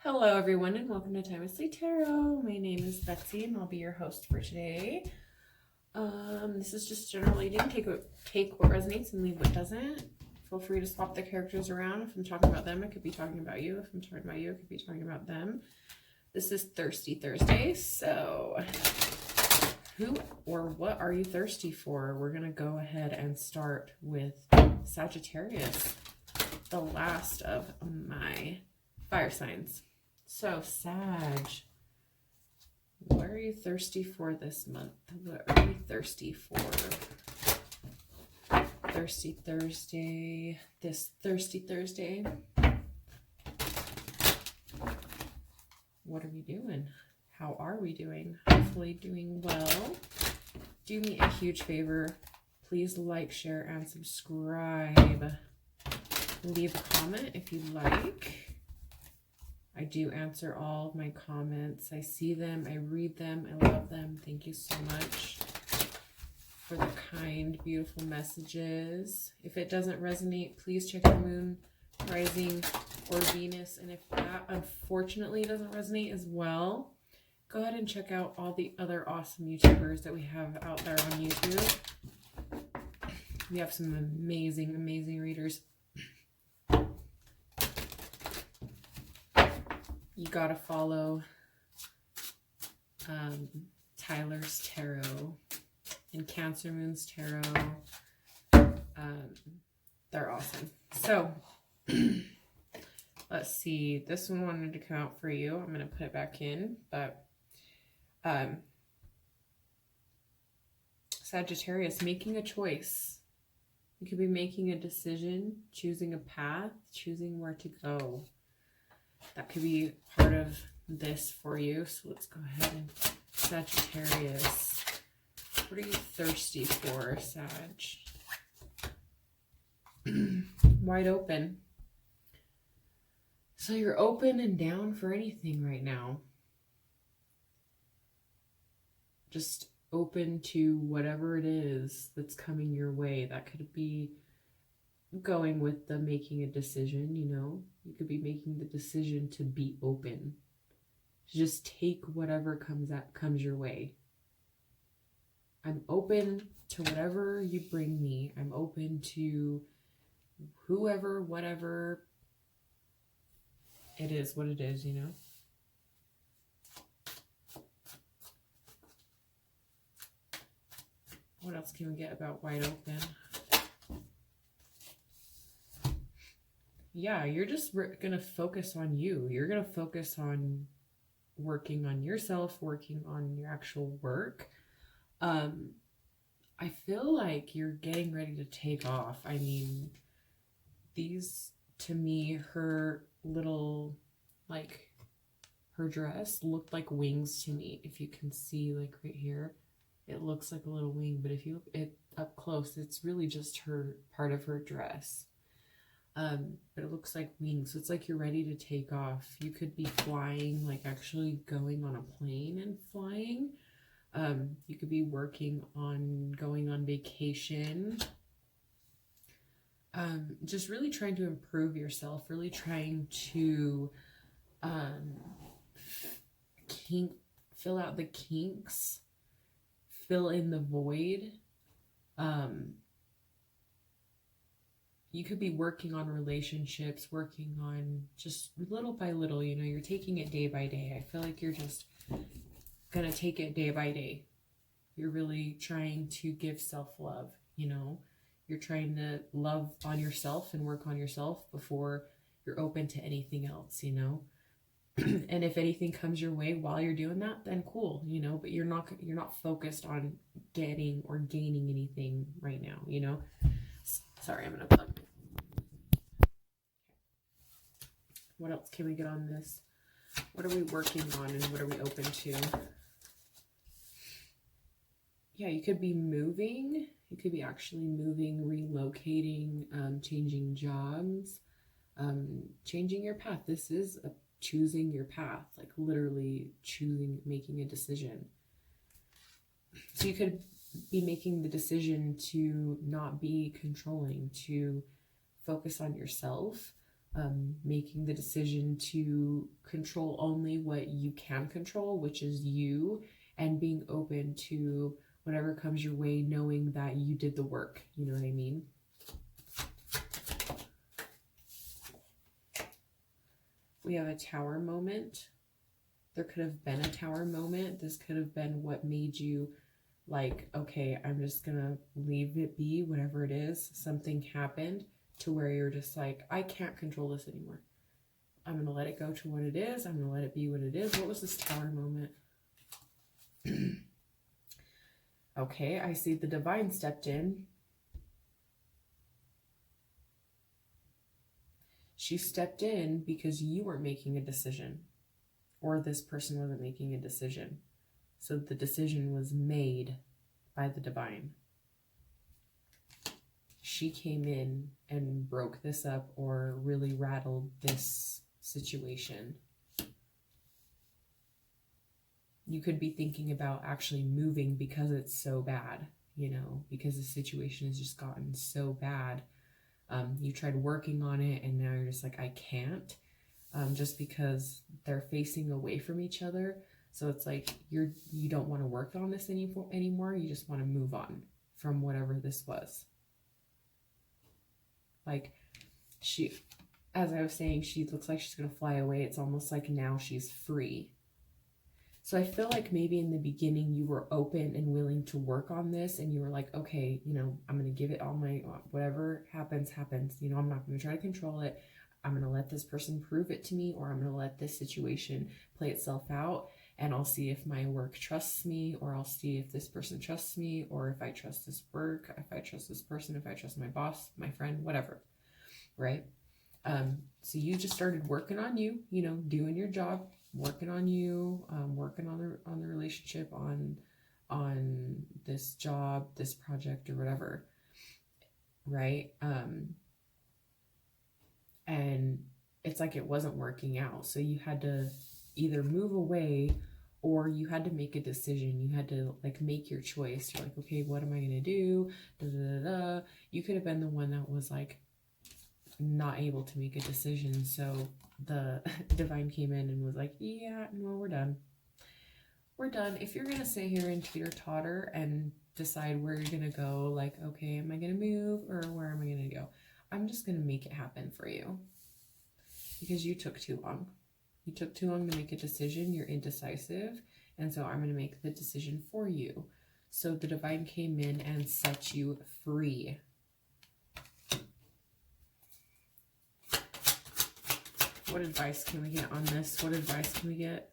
Hello everyone and welcome to Time with Sleep Tarot. My name is Betsy and I'll be your host for today. This is just general reading. Take what resonates and leave what doesn't. Feel free to swap the characters around. If I'm talking about them, I could be talking about you. If I'm talking about you, I could be talking about them. This is Thirsty Thursday, so who or what are you thirsty for? We're going to go ahead and start with Sagittarius, the last of my fire signs. So, Sag, what are you thirsty for this month? What are you thirsty for? Thirsty Thursday, this Thirsty Thursday. What are we doing? How are we doing? Hopefully doing well. Do me a huge favor. Please like, share, and subscribe. Leave a comment if you like. I do answer all of my comments. I see them. I read them. I love them. Thank you so much for the kind, beautiful messages. If it doesn't resonate, please check your moon, rising, or Venus. And if that unfortunately doesn't resonate as well, go ahead and check out all the other awesome YouTubers that we have out there on YouTube. We have some amazing, amazing readers. You gotta follow Tyler's Tarot and Cancer Moon's Tarot. They're awesome. So, let's see. This one wanted to come out for you. I'm gonna put it back in, but Sagittarius, making a choice. You could be making a decision, choosing a path, choosing where to go. That could be part of this for you. So let's go ahead and Sagittarius. What are you thirsty for, Sag? Wide open. So you're open and down for anything right now. Just open to whatever it is that's coming your way. That could be going with the making a decision, you know. You could be making the decision to be open. To just take whatever comes your way. I'm open to whatever you bring me. I'm open to whoever, whatever. It is what it is, you know. What else can we get about wide open? Yeah, you're just going to focus on you. You're going to focus on working on yourself, working on your actual work. I feel like you're getting ready to take off. I mean, these, to me, her little, like, her dress looked like wings to me. If you can see, like, right here, it looks like a little wing. But if you look it up close, it's really just her, part of her dress. But it looks like wings. So it's like you're ready to take off. You could be flying, like actually going on a plane and flying. You could be working on going on vacation. Just really trying to improve yourself, really trying to fill out the kinks, fill in the void. You could be working on relationships, working on just little by little, you know, you're taking it day by day. I feel like you're just going to take it day by day. You're really trying to give self-love, you know. You're trying to love on yourself and work on yourself before you're open to anything else, you know. And if anything comes your way while you're doing that, then cool, you know, but you're not focused on getting or gaining anything right now, you know. Sorry, I'm going to plug. What else can we get on this? What are we working on and what are we open to? Yeah, you could be moving. You could be actually moving, relocating, changing jobs, changing your path. This is choosing your path, like literally choosing, making a decision. So you could be making the decision to not be controlling, to focus on yourself, making the decision to control only what you can control, which is you, and being open to whatever comes your way, knowing that you did the work. You know what I mean? We have a tower moment. There could have been a tower moment. This could have been what made you like, okay, I'm just gonna leave it be, whatever it is. Something happened to where you're just like, I can't control this anymore. I'm gonna let it go to what it is. I'm gonna let it be what it is. What was this tower moment? Okay, I see the divine stepped in. She stepped in because you weren't making a decision, or this person wasn't making a decision. So the decision was made by the divine. She came in and broke this up, or really rattled this situation. You could be thinking about actually moving because it's so bad, you know, because the situation has just gotten so bad. You tried working on it and now you're just like, I can't, just because they're facing away from each other. So it's like you don't want to work on this anymore. You just want to move on from whatever this was. Like she, as I was saying, she looks like she's going to fly away. It's almost like now she's free. So I feel like maybe in the beginning you were open and willing to work on this, and you were like, okay, you know, I'm going to give it all my, whatever happens, happens. You know, I'm not going to try to control it. I'm going to let this person prove it to me, or I'm going to let this situation play itself out, and I'll see if my work trusts me, or I'll see if this person trusts me, or if I trust this work, if I trust this person, if I trust my boss, my friend, whatever, right? So you just started working on you, you know, doing your job, working on you, working on the relationship, on this job, this project, or whatever, right? And it's like it wasn't working out, so you had to either move away, or you had to make a decision. You had to like make your choice. You're like, okay, what am I gonna do? Da, da, da, da. You could have been the one that was like not able to make a decision, so the divine came in and was like, yeah, no, we're done. We're done. If you're gonna sit here and teeter-totter and decide where you're gonna go, like, okay, am I gonna move or where am I gonna go? I'm just gonna make it happen for you because you took too long. You took too long to make a decision. You're indecisive, and so I'm gonna make the decision for you. So the divine came in and set you free. What advice can we get on this? What advice can we get?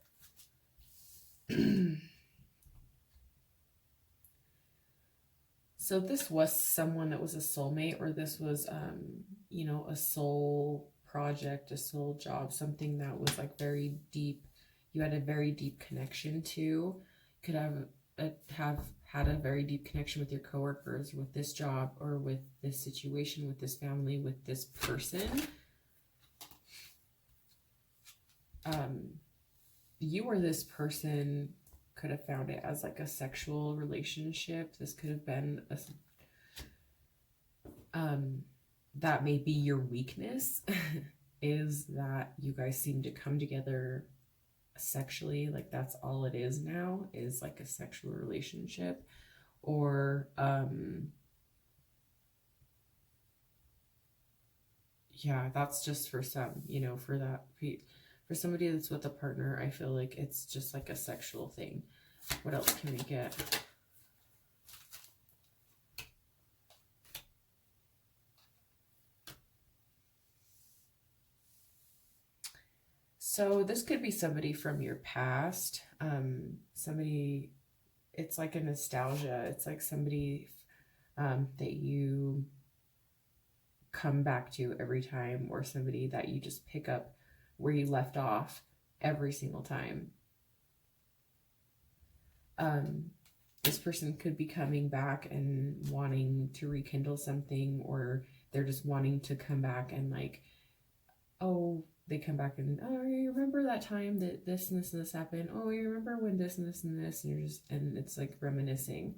So this was someone that was a soulmate, or this was, you know, a soul project, a soul job, something that was like very deep. You had a very deep connection to. Could have had a very deep connection with your coworkers, with this job, or with this situation, with this family, with this person. You or this person could have found it as like a sexual relationship. This could have been that may be your weakness is that you guys seem to come together sexually. Like that's all it is now, is like a sexual relationship. Or yeah, that's just for some, you know, for somebody that's with a partner, I feel like it's just like a sexual thing. What else can we get? So this could be somebody from your past. Somebody, it's like a nostalgia. It's like somebody that you come back to every time, or somebody that you just pick up where you left off every single time. This person could be coming back and wanting to rekindle something, or they're just wanting to come back and like, oh, they come back and, oh, you remember that time that this and this and this happened? Oh, you remember when this and this and this? And you're just, and it's like reminiscing.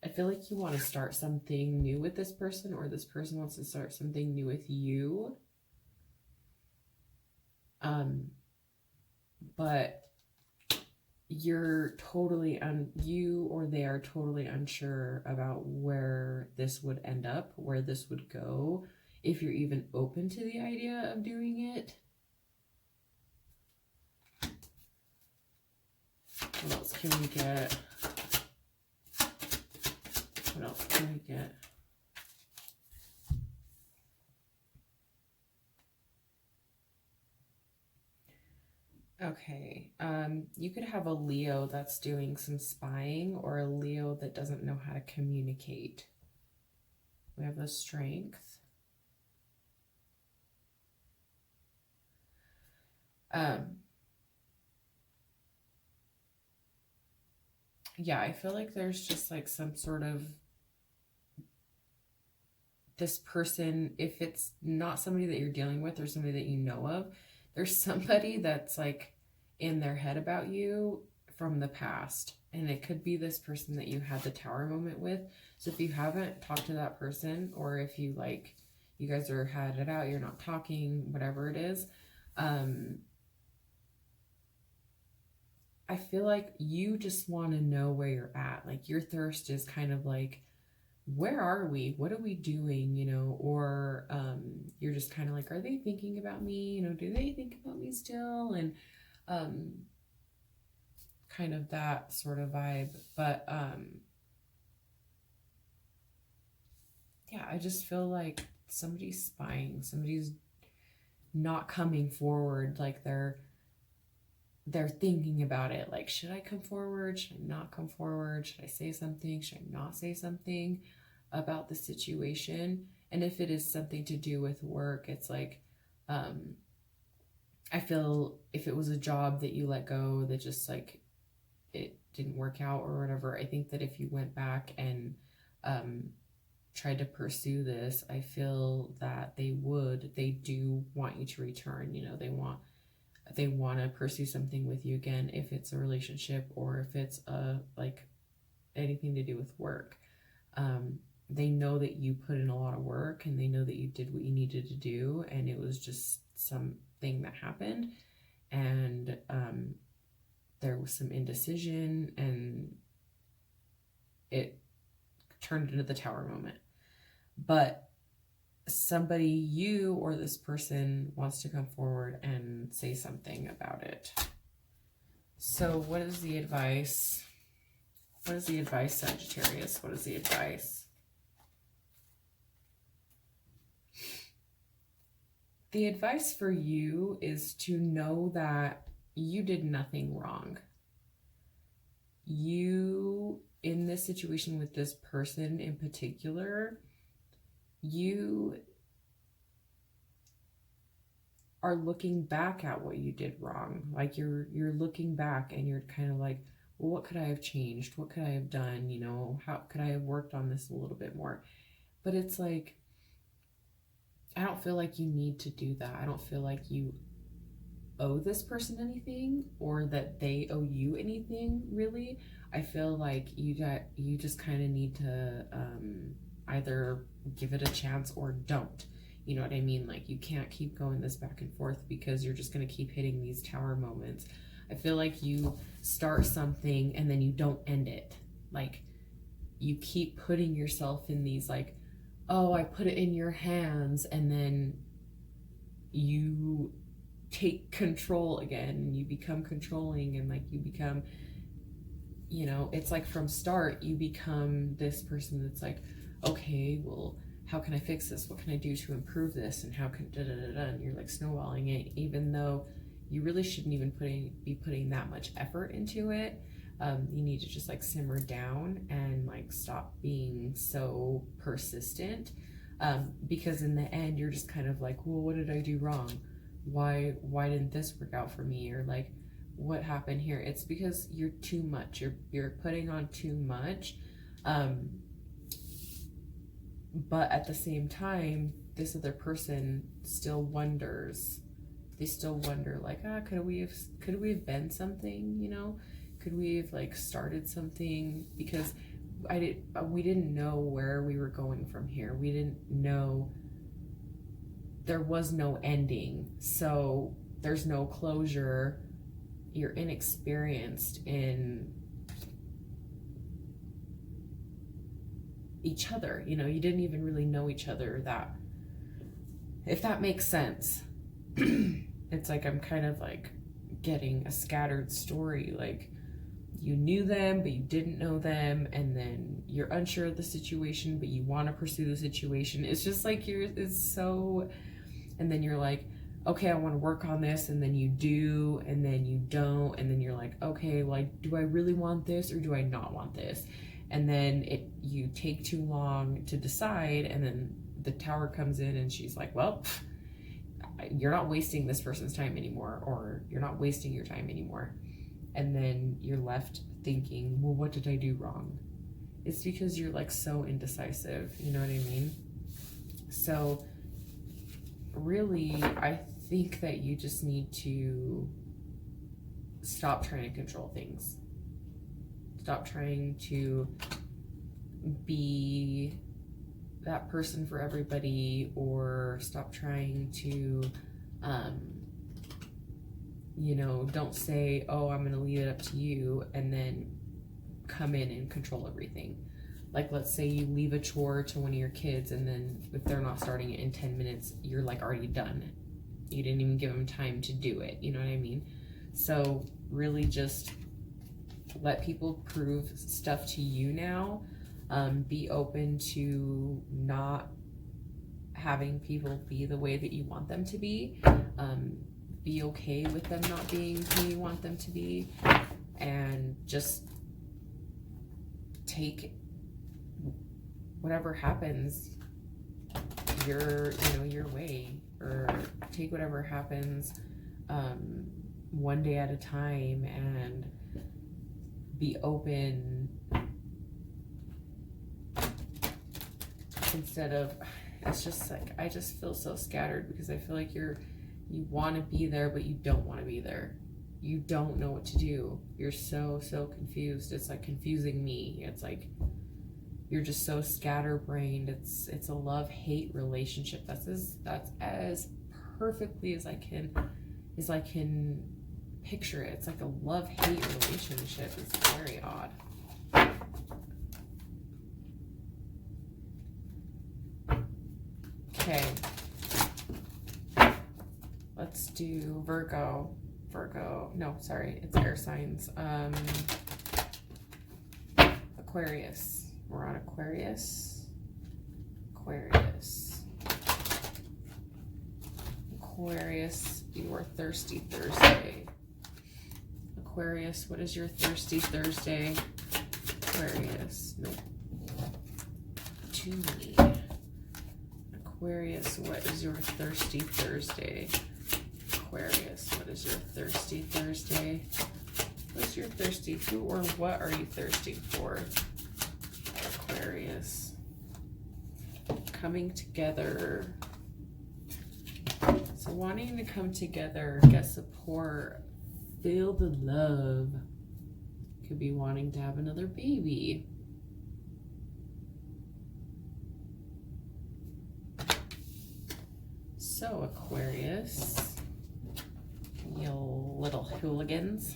I feel like you want to start something new with this person, or this person wants to start something new with you. But you're totally you or they are totally unsure about where this would end up, where this would go, if you're even open to the idea of doing it. What else can we get? What else can we get? Okay, you could have a Leo that's doing some spying, or a Leo that doesn't know how to communicate. We have the Strength. Yeah, I feel like there's just like some sort of this person, if it's not somebody that you're dealing with or somebody that you know of, there's somebody that's like in their head about you from the past. And it could be this person that you had the Tower moment with. So if you haven't talked to that person, or if you like, you guys are had it out, you're not talking, whatever it is, I feel like you just want to know where you're at. Like your thirst is kind of like, where are we? What are we doing? You know, or you're just kind of like, are they thinking about me? You know, do they think about me still? And kind of that sort of vibe. But yeah, I just feel like somebody's spying. Somebody's not coming forward. Like they're thinking about it. Like, should I come forward? Should I not come forward? Should I say something? Should I not say something about the situation? And if it is something to do with work, it's like, I feel if it was a job that you let go, that just like, it didn't work out or whatever, I think that if you went back and tried to pursue this, I feel that they do want you to return. You know, they want to pursue something with you again, if it's a relationship or if it's like anything to do with work. They know that you put in a lot of work, and they know that you did what you needed to do, and it was just something that happened, and there was some indecision, and it turned into the Tower moment. But somebody, you or this person, wants to come forward and say something about it. So what is the advice? What is the advice, Sagittarius? What is the advice? The advice for you is to know that you did nothing wrong. You, in this situation with this person in particular, you are looking back at what you did wrong. Like you're looking back and you're kind of like, well, what could I have changed? What could I have done? You know, how could I have worked on this a little bit more? But it's like, I don't feel like you need to do that. I don't feel like you owe this person anything, or that they owe you anything, really. I feel like you just kind of need to either give it a chance or don't. You know what I mean? Like, you can't keep going this back and forth, because you're just going to keep hitting these Tower moments. I feel like you start something and then you don't end it. Like, you keep putting yourself in these like, oh, I put it in your hands, and then you take control again, and you become controlling, and like you become, you know, it's like from start you become this person that's like, okay, well, how can I fix this? What can I do to improve this? And how can and you're like snowballing it, even though you really shouldn't even be putting that much effort into it. You need to just like simmer down and like stop being so persistent, because in the end you're just kind of like, well, what did I do wrong? Why didn't this work out for me? Or like, what happened here? It's because you're too much. You're putting on too much. But at the same time, this other person still wonders. They still wonder, like, could we have been something, you know? Could we have like started something? Because we didn't know where we were going from here. We didn't know, there was no ending. So there's no closure. You're inexperienced in each other. You know, you didn't even really know each other, that, if that makes sense. It's like I'm kind of like getting a scattered story. Like, you knew them, but you didn't know them, and then you're unsure of the situation, but you want to pursue the situation. It's just like it's so, and then you're like, okay, I want to work on this, and then you do, and then you don't, and then you're like, okay, like, do I really want this or do I not want this? And then you take too long to decide, and then the tower comes in and she's like, well, you're not wasting this person's time anymore, or you're not wasting your time anymore. And then you're left thinking, well, what did I do wrong? It's because you're like so indecisive, you know what I mean? So really, I think that you just need to stop trying to control things. Stop trying to be that person for everybody, or stop trying to, you know, don't say, oh, I'm going to leave it up to you, and then come in and control everything. Like, let's say you leave a chore to one of your kids, and then if they're not starting it in 10 minutes, you're like already done. You didn't even give them time to do it. You know what I mean? So really just let people prove stuff to you now. Be open to not having people be the way that you want them to be. Be okay with them not being who you want them to be, and just take whatever happens your way, or take whatever happens one day at a time, and be open instead of, it's just like, I just feel so scattered because I feel like you want to be there, but you don't want to be there. You don't know what to do. You're so confused. It's like confusing me. It's like you're just so scatterbrained. It's a love-hate relationship. That's as perfectly as I can picture it. It's like a love-hate relationship. It's very odd. Okay. Let's do Virgo. No, sorry, it's air signs. Aquarius. We're on Aquarius. Aquarius, your thirsty Thursday. Aquarius, what is your thirsty Thursday? Aquarius, nope. To me. Aquarius, what is your thirsty Thursday? Aquarius, what is your thirsty Thursday? What's your thirsty? Who or what are you thirsty for? Aquarius. Coming together. So wanting to come together, get support, feel the love. Could be wanting to have another baby. So Aquarius, you little hooligans.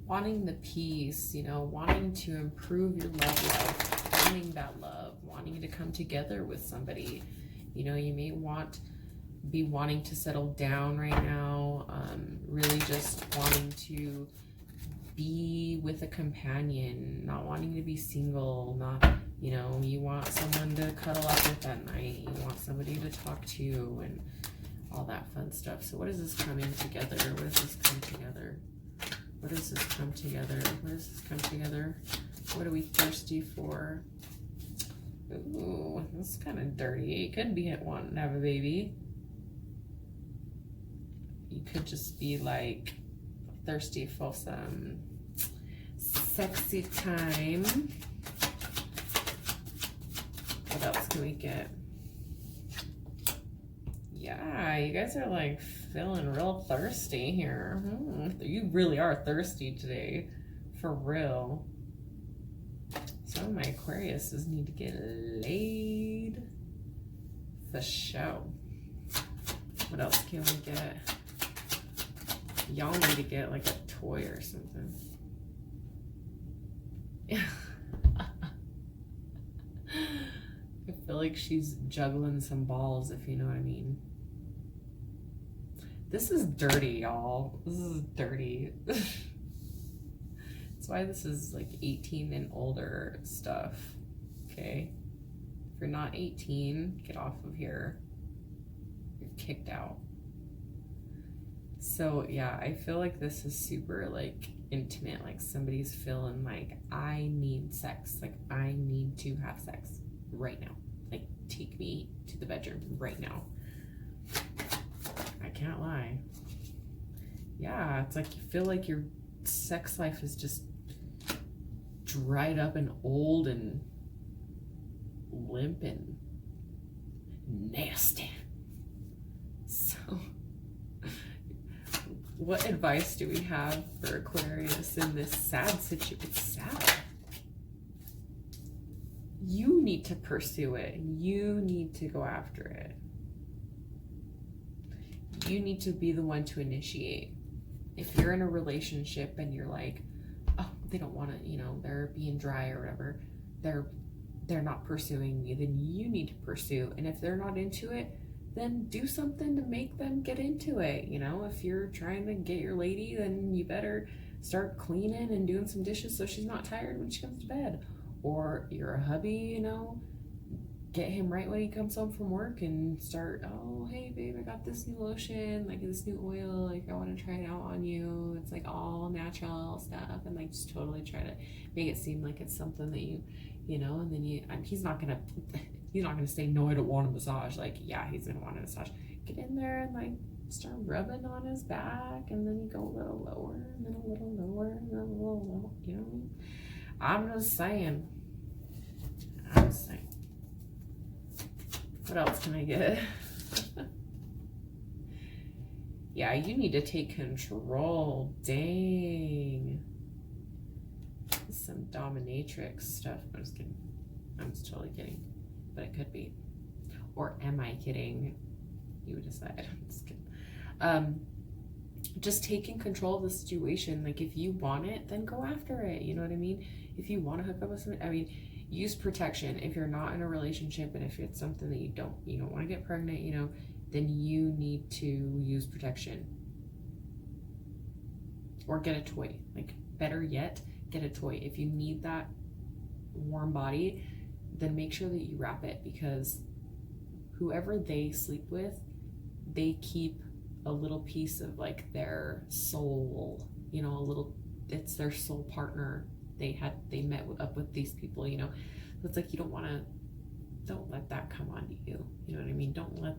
Wanting the peace, you know, wanting to improve your love life, wanting that love, wanting to come together with somebody. You know, you may be wanting to settle down right now, really just wanting to be with a companion, not wanting to be single, not, you know, you want someone to cuddle up with at night, you want somebody to talk to, and all that fun stuff. So what is this coming together? What does this come together? What does this come together? What does this come together? What are we thirsty for? Ooh, this is kind of dirty. You could be at wanting to have a baby. You could just be like thirsty for some sexy time. What else can we get? Yeah, Yeah, you guys are like feeling real thirsty here. You really are thirsty today. For real. Some of my Aquariuses need to get laid. For sure. What else can we get? Y'all need to get like a toy or something. I feel like she's juggling some balls, if you know what I mean. This is dirty, y'all. This is dirty. That's why this is like 18 and older stuff. Okay? If you're not 18, get off of here. You're kicked out. So yeah, I feel like this is super like intimate. Like somebody's feeling like, I need sex. Like I need to have sex right now. Like take me to the bedroom right now. I can't lie. Yeah, it's like you feel like your sex life is just dried up and old and limp and nasty. So what advice do we have for Aquarius in this sad situation? It's sad. You need to pursue it. You need to go after it. You need to be the one to initiate. If you're in a relationship and you're like, oh, they don't want to, you know, they're being dry or whatever, they're not pursuing me, then you need to pursue. And if they're not into it, then do something to make them get into it. You know, if you're trying to get your lady, then you better start cleaning and doing some dishes so she's not tired when she comes to bed. Or you're a hubby, you know, get him right when he comes home from work and start, oh, hey babe, I got this new lotion, like this new oil, like I want to try it out on you. It's like all natural stuff, and like just totally try to make it seem like it's something that you know, and then he's not gonna say, no, I don't want a massage. Like, yeah, he's gonna want a massage. Get in there and like start rubbing on his back, and then you go a little lower, and then a little lower, and then a little lower, you know what I mean? I'm just saying. What else can I get? Yeah, you need to take control. Dang. Some dominatrix stuff. I'm just kidding. I'm just totally kidding. But it could be. Or am I kidding? You would decide. I'm just kidding. Just taking control of the situation. Like, if you want it, then go after it. You know what I mean? If you want to hook up with somebody, I mean, use protection. If you're not in a relationship and if it's something that you don't want to get pregnant, you know, then you need to use protection. Or get a toy. Like, better yet, get a toy. If you need that warm body, then make sure that you wrap it, because whoever they sleep with, they keep a little piece of like their soul, you know, it's their soul partner. They met up with these people, you know. So it's like, you don't let that come on you. You know what I mean? Don't let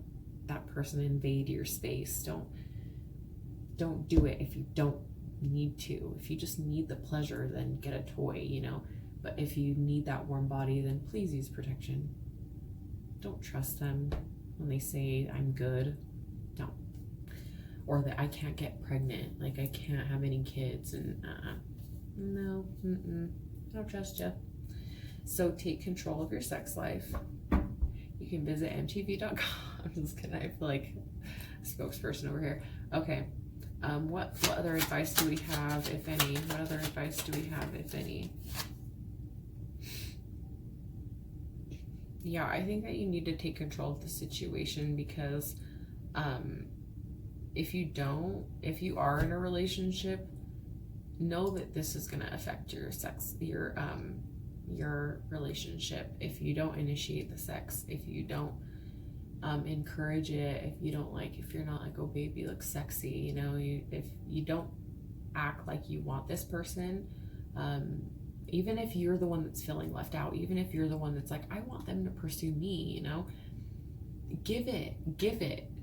that person invade your space. Don't do it if you don't need to. If you just need the pleasure, then get a toy, you know. But if you need that warm body, then please use protection. Don't trust them when they say, I'm good. Don't. Or that I can't get pregnant, like I can't have any kids, and no, don't trust you. So take control of your sex life. You can visit mtv.com. I'm just kidding. I feel like a spokesperson over here. Okay. What other advice do we have, if any? What other advice do we have, if any? Yeah, I think that you need to take control of the situation, because if you are in a relationship, know that this is going to affect your relationship. If you don't initiate the sex, if you don't encourage it, if you're not like, oh baby, look sexy, you know, if you don't act like you want this person, even if you're the one that's feeling left out, even if you're the one that's like, I want them to pursue me, you know, give it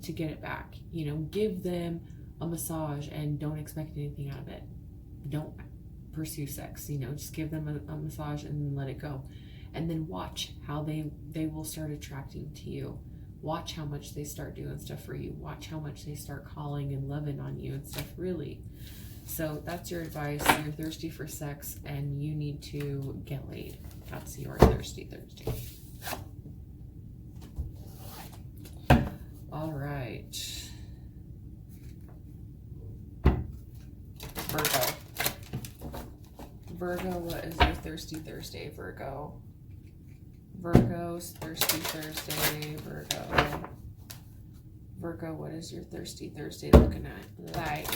to get it back, you know. Give them a massage and don't expect anything out of it. Don't pursue sex, you know, just give them a massage and let it go, and then watch how they will start attracting to you. Watch how much they start doing stuff for you. Watch how much they start calling and loving on you and stuff, really. So that's your advice. You're thirsty for sex and you need to get laid. That's your thirsty Thursday. All right. Virgo. Virgo, what is your thirsty Thursday, Virgo? Virgo's thirsty Thursday, Virgo. Virgo, what is your thirsty Thursday looking at? Like,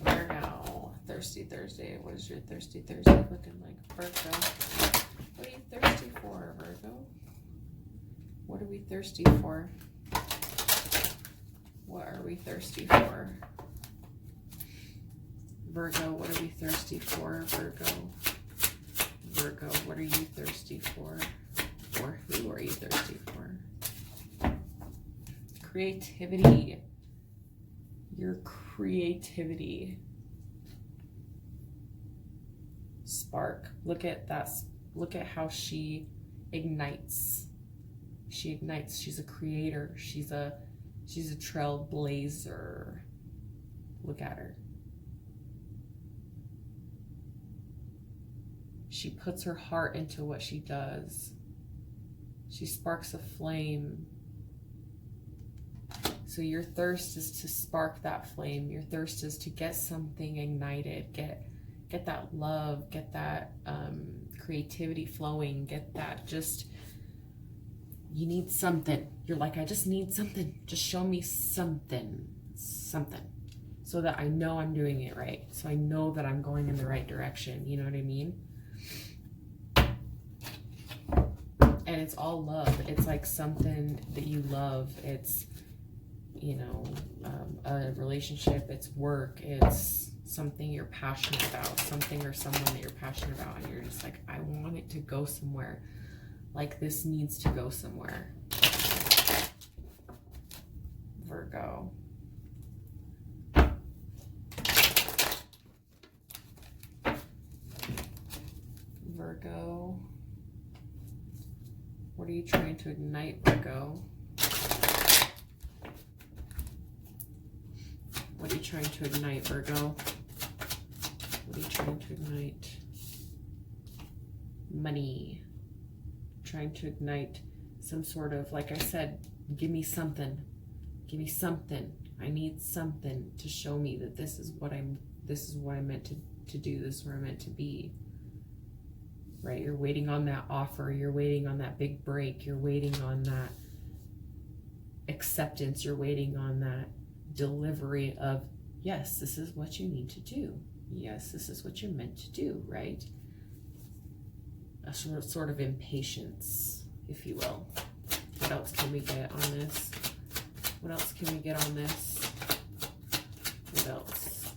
Virgo, thirsty Thursday. What is your thirsty Thursday looking like, Virgo? What are you thirsty for, Virgo? What are we thirsty for? What are we thirsty for? Virgo, what are we thirsty for, Virgo? Virgo, what are you thirsty for? Or who are you thirsty for? Creativity. Your creativity. Spark. Look at that. Look at how she ignites. She ignites. She's a creator. She's a trailblazer. Look at her. She puts her heart into what she does. She sparks a flame. So your thirst is to spark that flame. Your thirst is to get something ignited. Get that love. Get that creativity flowing. Get that just... You need something. You're like, I just need something. Just show me something. Something. So that I know I'm doing it right. So I know that I'm going in the right direction. You know what I mean? And it's all love. It's like something that you love. It's, you know, a relationship. It's work. It's something you're passionate about. Something or someone that you're passionate about. And you're just like, I want it to go somewhere. Like this needs to go somewhere. Virgo. Virgo. What are you trying to ignite, Virgo? What are you trying to ignite, Virgo? What are you trying to ignite? Money. Trying to ignite some sort of, like I said, give me something. Give me something. I need something to show me that this is what I'm meant to do. This is where I'm meant to be. Right? You're waiting on that offer. You're waiting on that big break. You're waiting on that acceptance. You're waiting on that delivery of, yes, this is what you need to do. Yes, this is what you're meant to do, right? A sort of impatience, if you will. What else can we get on this? What else can we get on this? What else?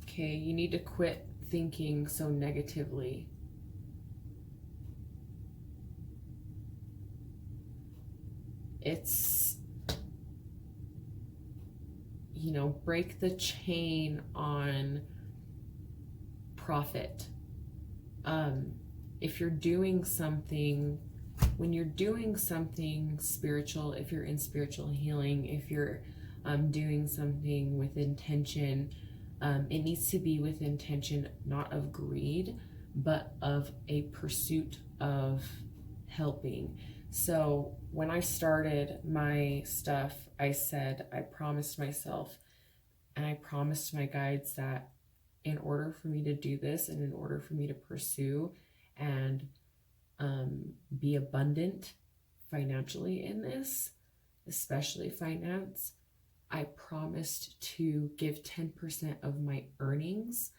Okay, you need to quit thinking so negatively. It's, you know, break the chain on profit. If you're doing something, when you're doing something spiritual, if you're in spiritual healing, if you're doing something with intention, it needs to be with intention, not of greed, but of a pursuit of helping. So when I started my stuff, I said, I promised myself and I promised my guides that in order for me to do this and in order for me to pursue and be abundant financially in this, especially finance, I promised to give 10% of my earnings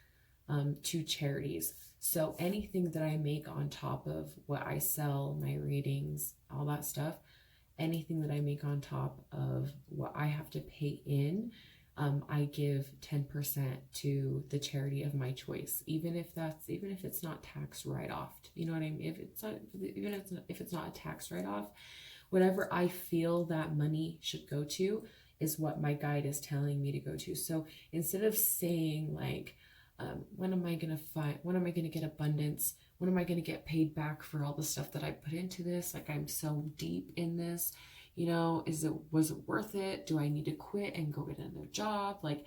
to charities. So anything that I make on top of what I sell, my readings, all that stuff, anything that I make on top of what I have to pay in, I give 10% to the charity of my choice, even if it's not tax write-off. You know what I mean? If it's not a tax write-off, whatever I feel that money should go to is what my guide is telling me to go to. So instead of saying like, when am I going to get abundance? when am I going to get paid back for all the stuff that I put into this? Like, I'm so deep in this, you know, was it worth it? Do I need to quit and go get another job, like,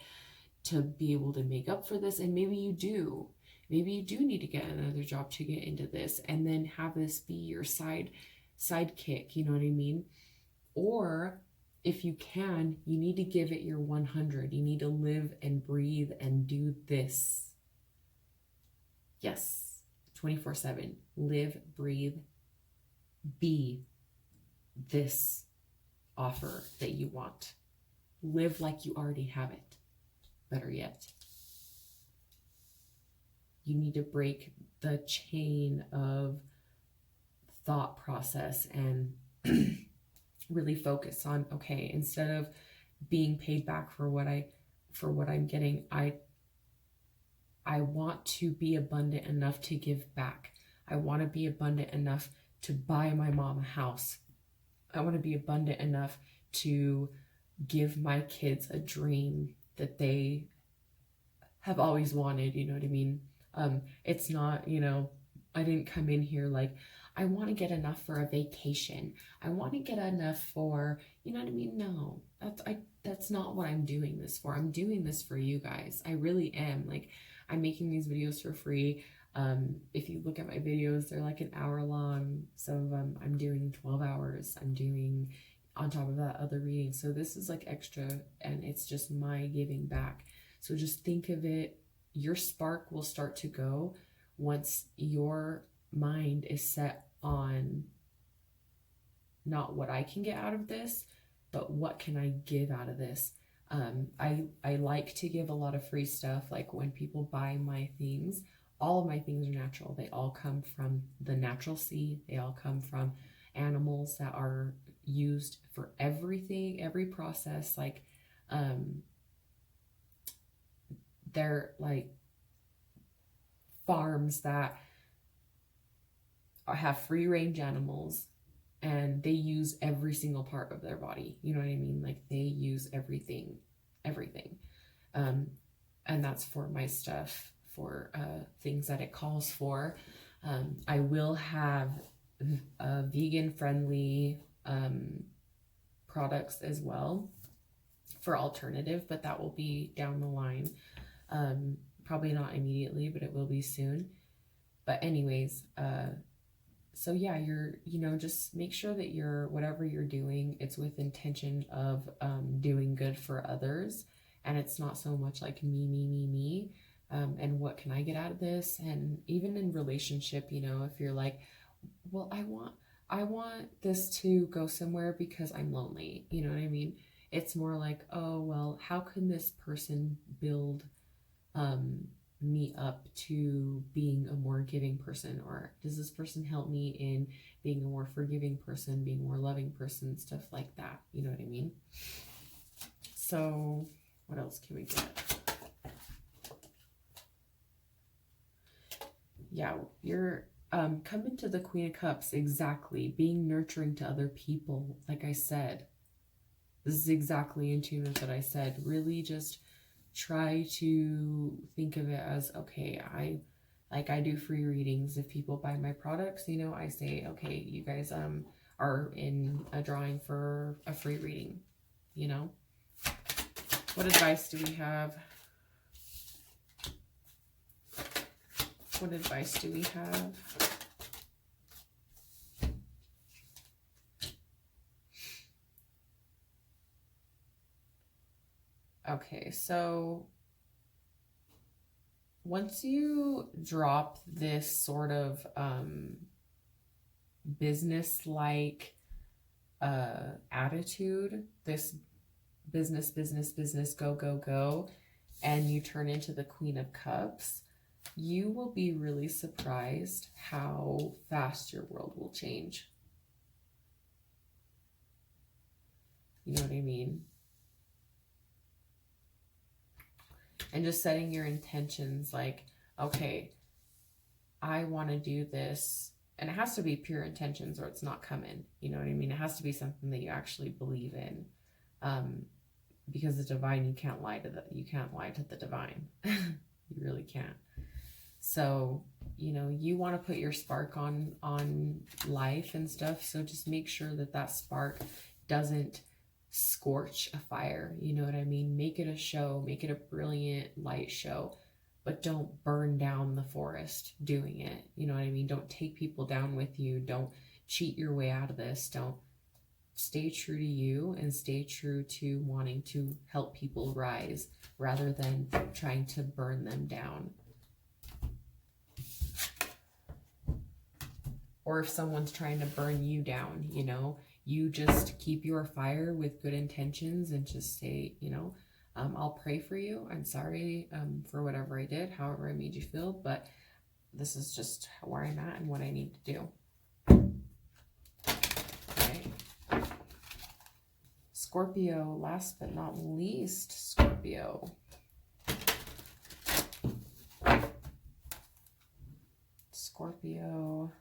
to be able to make up for this? And maybe you do need to get another job to get into this, and then have this be your sidekick, you know what I mean? Or if you can, you need to give it your 100. You need to live and breathe and do this. Yes, 24/7. Live, breathe, be this offer that you want. Live like you already have it. Better yet, you need to break the chain of thought process and really focus on, okay, instead of being paid back for what I'm getting, I want to be abundant enough to give back. I want to be abundant enough to buy my mom a house. I want to be abundant enough to give my kids a dream that they have always wanted, you know what I mean? It's not, you know, I didn't come in here like, I want to get enough for a vacation. I want to get enough for, you know what I mean? No, that's not what I'm doing this for. I'm doing this for you guys. I really am. Like, I'm making these videos for free. If you look at my videos, they're like an hour long. Some of them I'm doing 12 hours. I'm doing, on top of that, other readings. So this is like extra, and it's just my giving back. So just think of it. Your spark will start to go once your mind is set on not what I can get out of this, but what can I give out of this. I like to give a lot of free stuff. Like, when people buy my things, all of my things are natural. They all come from the natural sea. They all come from animals that are used for everything, every process. Like, they're like farms that have free range animals, and they use every single part of their body. You know what I mean? Like, they use everything. And that's for my stuff, for things that it calls for. I will have vegan friendly products as well for alternative, but that will be down the line. Probably not immediately, but it will be soon. But anyways, so yeah, just make sure that whatever you're doing, it's with intention of doing good for others. And it's not so much like me, and what can I get out of this? And even in relationship, you know, if you're like, well, I want this to go somewhere because I'm lonely, you know what I mean? It's more like, oh, well, how can this person build me up to being a more giving person? Or does this person help me in being a more forgiving person, being a more loving person, stuff like that, you know what I mean? So what else can we get? Yeah, you're coming to the Queen of Cups, exactly, being nurturing to other people. Like I said, this is exactly in tune with what I said. Really just try to think of it as, okay, I do free readings. If people buy my products, you know, I say, okay, you guys are in a drawing for a free reading, you know. What advice do we have? What advice do we have? Okay, so once you drop this sort of business-like attitude, this business, go, and you turn into the Queen of Cups, you will be really surprised how fast your world will change. You know what I mean? And just setting your intentions like, okay, I want to do this. And it has to be pure intentions or it's not coming. You know what I mean? It has to be something that you actually believe in. Because the divine, you can't lie to the divine. You really can't. So you know, you want to put your spark on life and stuff. So just make sure that that spark doesn't scorch a fire. You know what I mean? Make it a show, make it a brilliant light show, but don't burn down the forest doing it. You know what I mean? Don't take people down with you. Don't cheat your way out of this. Don't. Stay true to you and stay true to wanting to help people rise rather than trying to burn them down. Or if someone's trying to burn you down, you know, you just keep your fire with good intentions and just say, you know, I'll pray for you. I'm sorry for whatever I did, however I made you feel, but this is just where I'm at and what I need to do. Scorpio, last but not least, Scorpio. Scorpio.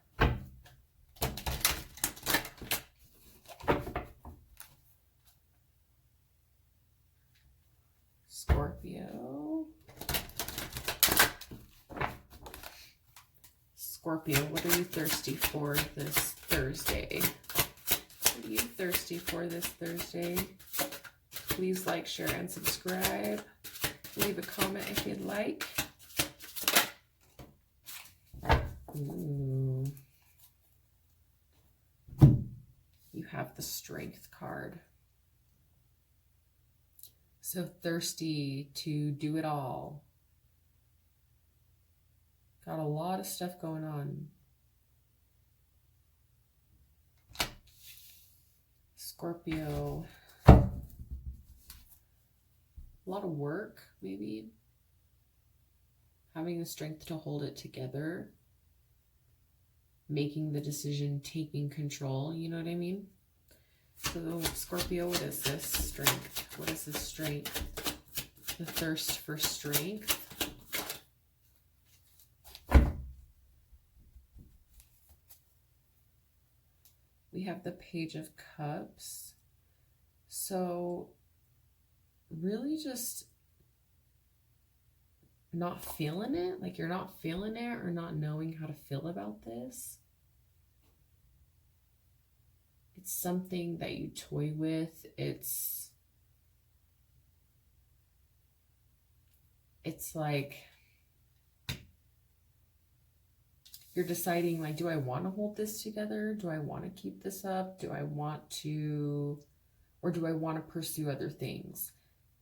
Scorpio. Scorpio, what are you thirsty for this Thursday? What are you thirsty for this Thursday? Please like, share, and subscribe. Leave a comment if you'd like. Ooh. You have the Strength card. So thirsty to do it all. Got a lot of stuff going on. Scorpio. A lot of work, maybe. Having the strength to hold it together. Making the decision, taking control, you know what I mean? So Scorpio, what is this strength? What is this strength? The thirst for strength. We have the Page of Cups. So really just not feeling it, like you're not feeling it or not knowing how to feel about this. It's something that you toy with. It's like you're deciding, like, do I want to hold this together? Do I want to keep this up? Do I want to, or do I want to pursue other things?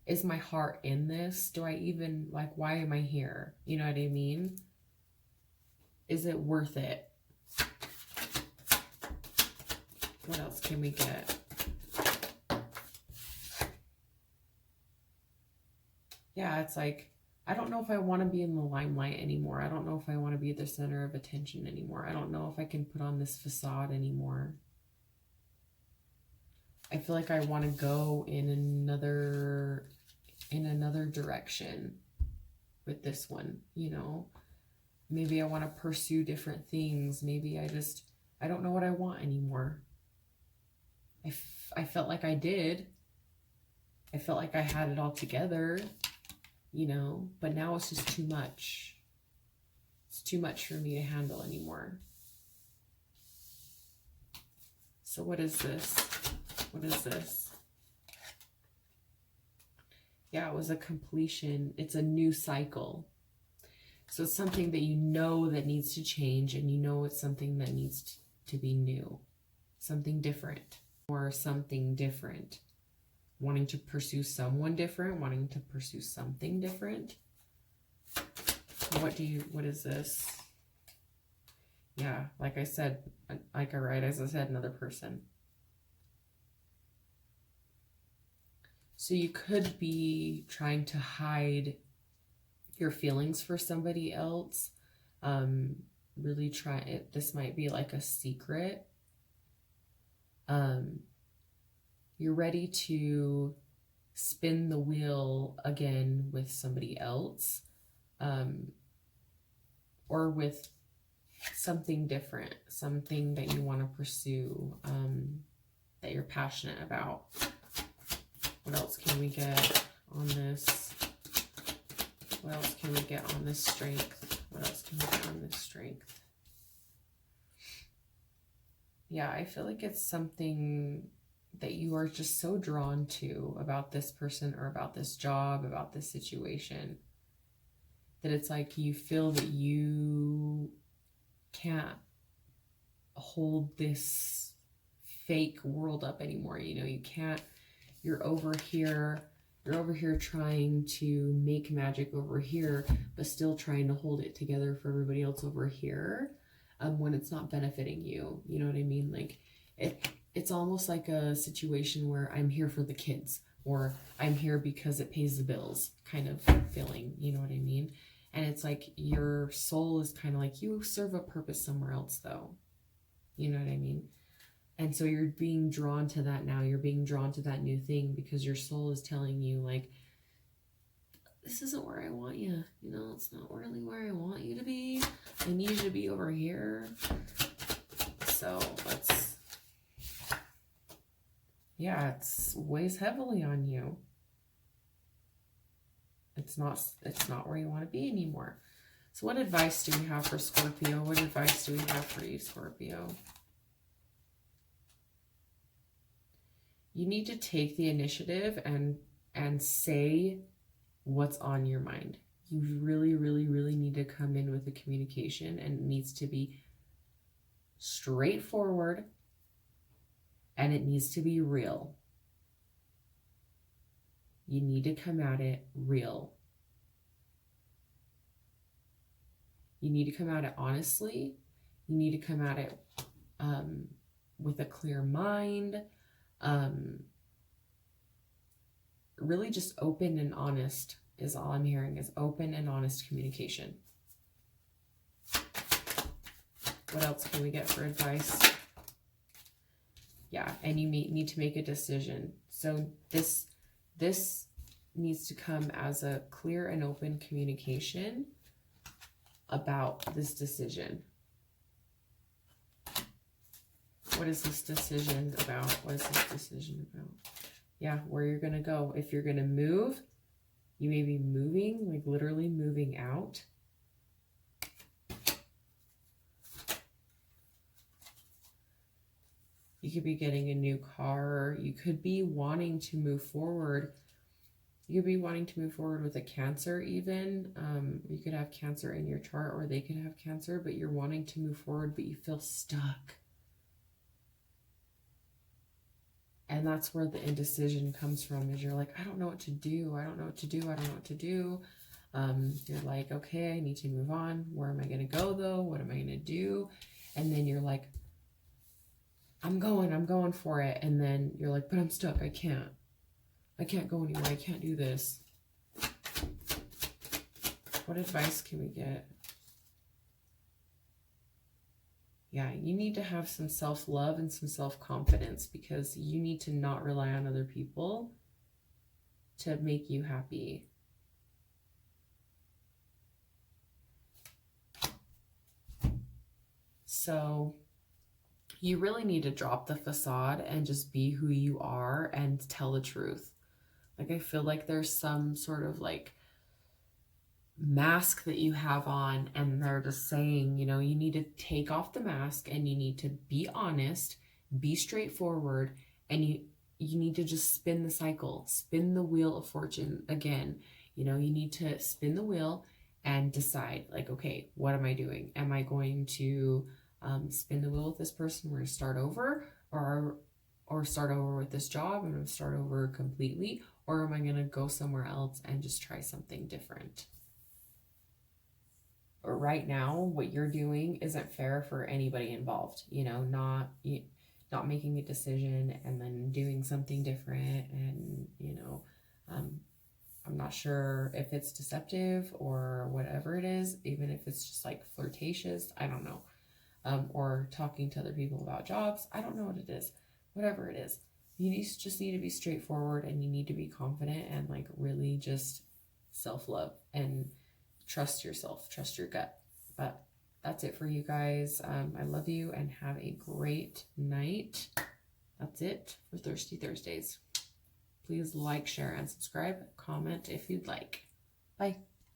Is my heart in this? Do I even, like, why am I here? You know what I mean? Is it worth it? What else can we get? Yeah, it's like, I don't know if I want to be in the limelight anymore. I don't know if I want to be the center of attention anymore. I don't know if I can put on this facade anymore. I feel like I want to go in another direction with this one, you know. Maybe I want to pursue different things. Maybe I don't know what I want anymore. I felt like I did. I felt like I had it all together, you know, but now it's just too much. It's too much for me to handle anymore. So what is this? What is this? Yeah, it was a completion. It's a new cycle. So it's something that you know that needs to change, and you know it's something that needs to be new. Something different. Or something different. Wanting to pursue someone different, wanting to pursue something different. What is this? Yeah, like I said, as I said, another person. So you could be trying to hide your feelings for somebody else. Really try it. This might be like a secret. You're ready to spin the wheel again with somebody else, or with something different, something that you want to pursue, that you're passionate about. What else can we get on this? What else can we get on this strength? What else can we get on this strength? Yeah, I feel like it's something that you are just so drawn to about this person or about this job, about this situation, that it's like you feel that you can't hold this fake world up anymore. You know, you can't, you're over here trying to make magic over here, but still trying to hold it together for everybody else over here, when it's not benefiting you. You know what I mean? Like it's almost like a situation where I'm here for the kids, or I'm here because it pays the bills kind of feeling, you know what I mean? And it's like your soul is kind of like, you serve a purpose somewhere else though. You know what I mean? And so you're being drawn to that now. You're being drawn to that new thing because your soul is telling you, like, this isn't where I want you. You know, it's not really where I want you to be. I need you to be over here. So let's, yeah, it weighs heavily on you. It's not where you want to be anymore. So what advice do we have for Scorpio? What advice do we have for you, Scorpio? You need to take the initiative and say what's on your mind. You really, really, really need to come in with a communication, and it needs to be straightforward, and it needs to be real. You need to come at it real. You need to come at it honestly. You need to come at it with a clear mind. Really just open and honest is all I'm hearing, is open and honest communication. What else can we get for advice? Yeah, and you need to make a decision. So this needs to come as a clear and open communication about this decision. What is this decision about? What is this decision about? Yeah, where you're going to go. If you're going to move, you may be moving, like literally moving out. You could be getting a new car. You could be wanting to move forward. You could be wanting to move forward with a Cancer even. You could have Cancer in your chart, or they could have Cancer, but you're wanting to move forward, but you feel stuck. And that's where the indecision comes from, is you're like, I don't know what to do. I don't know what to do. I don't know what to do. You're like, okay, I need to move on. Where am I going to go though? What am I going to do? And then you're like, I'm going for it. And then you're like, but I'm stuck. I can't go anywhere. I can't do this. What advice can we get? Yeah, you need to have some self-love and some self-confidence, because you need to not rely on other people to make you happy. So you really need to drop the facade and just be who you are and tell the truth. Like, I feel like there's some sort of like mask that you have on, and they're just saying, you know, you need to take off the mask and you need to be honest, be straightforward, and you need to just spin the cycle, spin the wheel of fortune again. You know, you need to spin the wheel and decide, like, okay, what am I doing? Am I going to spin the wheel with this person? We're going to start over, or start over with this job. I'm going to start over completely, or am I going to go somewhere else and just try something different? Or right now, what you're doing isn't fair for anybody involved. You know, not making a decision and then doing something different. And, you know, I'm not sure if it's deceptive or whatever it is, even if it's just like flirtatious, I don't know. Or talking to other people about jobs. I don't know what it is. Whatever it is, you just need to be straightforward, and you need to be confident, and like really just self-love and trust yourself, trust your gut. But that's it for you guys. I love you, and have a great night. That's it for Thirsty Thursdays. Please like, share, and subscribe. Comment if you'd like. Bye.